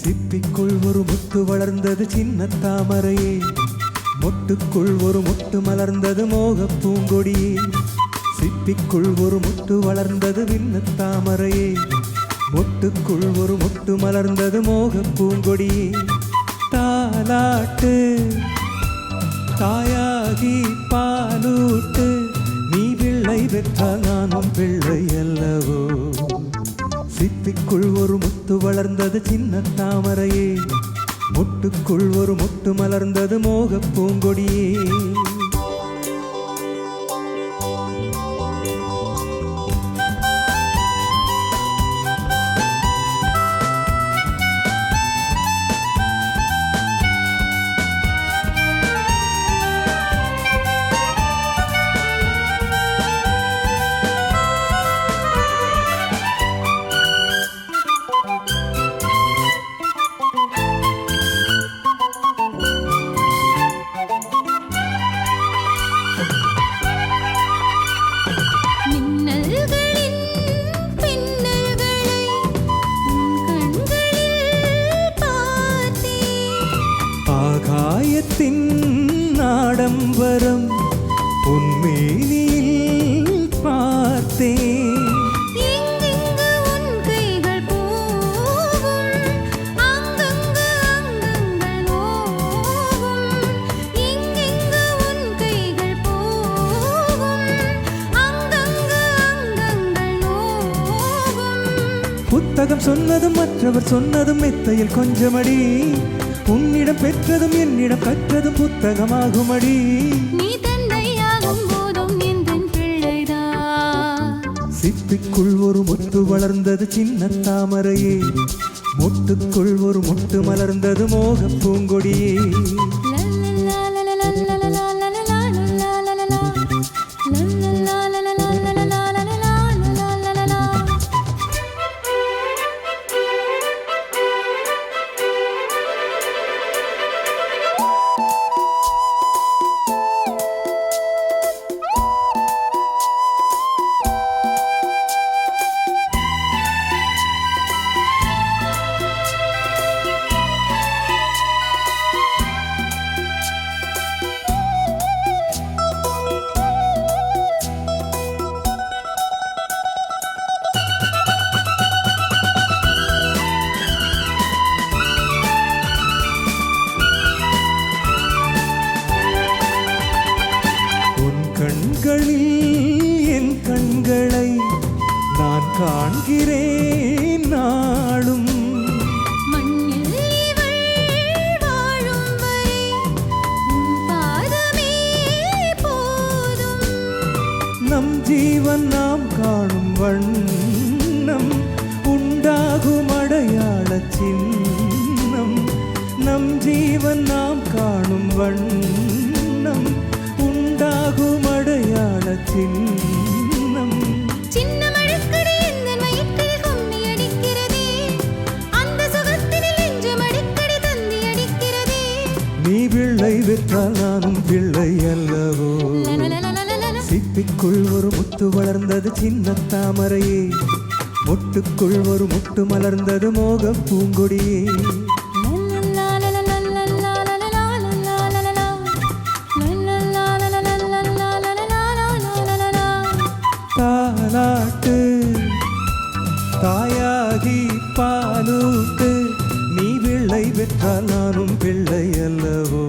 சிப்பிக்குள் ஒரு முத்து வளர்ந்தது சின்ன தாமரையே, மொட்டுக்குள் ஒரு முட்டு மலர்ந்தது மோக பூங்கொடியே. சிப்பிக்குள் ஒரு முட்டு வளர்ந்தது விண்ண தாமரையே, மொட்டுக்குள் ஒரு முட்டு மலர்ந்தது மோக பூங்கொடியே. தாலாட்டு தாயாகி பாலூட்டு, நீ பிள்ளை பெற்றால் நானும் பிள்ளை அல்லவோ. சிப்பிக்குள் ஒரு முத்து வளர்ந்தது சின்ன தாமரையே, மொட்டுக்குள் ஒரு முட்டு மலர்ந்தது மோக பூங்கொடியே. ஆகாயத்தின் ஆடம்பரம் உன்மேனியில் பார்த்தேன். புத்தகம் சொன்னதும் மற்றவர் சொன்னதும் மெத்தையில் கொஞ்சமடி, உன்னிடம் பெற்றதும் என்னிடம் கற்றதும் புத்தகமாகுமடி. நீ தந்தையாகும் போதும் என் பிள்ளைதான். சிப்பிக்குள் ஒரு முத்து வளர்ந்தது சின்ன தாமரையே, மொட்டுக்குள் ஒரு முட்டு மலர்ந்தது மோக பூங்கொடியே. கண்களில் என் கண்களை நான் காண்கிறேன் நாளும். நம் ஜீவன் நாம் காணும் வண்ணம் உண்டாகும் அடையாள சின்னம். நம் ஜீவன் நாம் காணும் வண்ணம் உண்டாகும் அடையாள சின்னம். சின்ன மழக்கடி இந்த வயிற்றில் கும்மி அடிக்கிறதே, அந்த சுகத்தினில் நெஞ்சம் அடிக்கடி தந்தி அடிக்கிறதே. நீ பிள்ளை பெற்றால் நானும் பிள்ளை அல்லவோ. சிப்பிக்குள் ஒரு முத்து வளர்ந்தது சின்ன தாமரையே, மொட்டுக்குள் ஒரு முட்டு மலர்ந்தது மோக பூங்கொடியே. தாலாட்டு தாயாகி பாலூட்டு, நீ பிள்ளை பெற்றால் நானும் பிள்ளை அல்லவோ.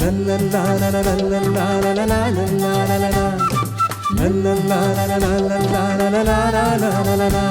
லல்லல்லா லல்லல்லா லல்லல்லா லல்லல்லா லல்லல்லா லல்லல்லா லல்லல்லா லல்லல்லா.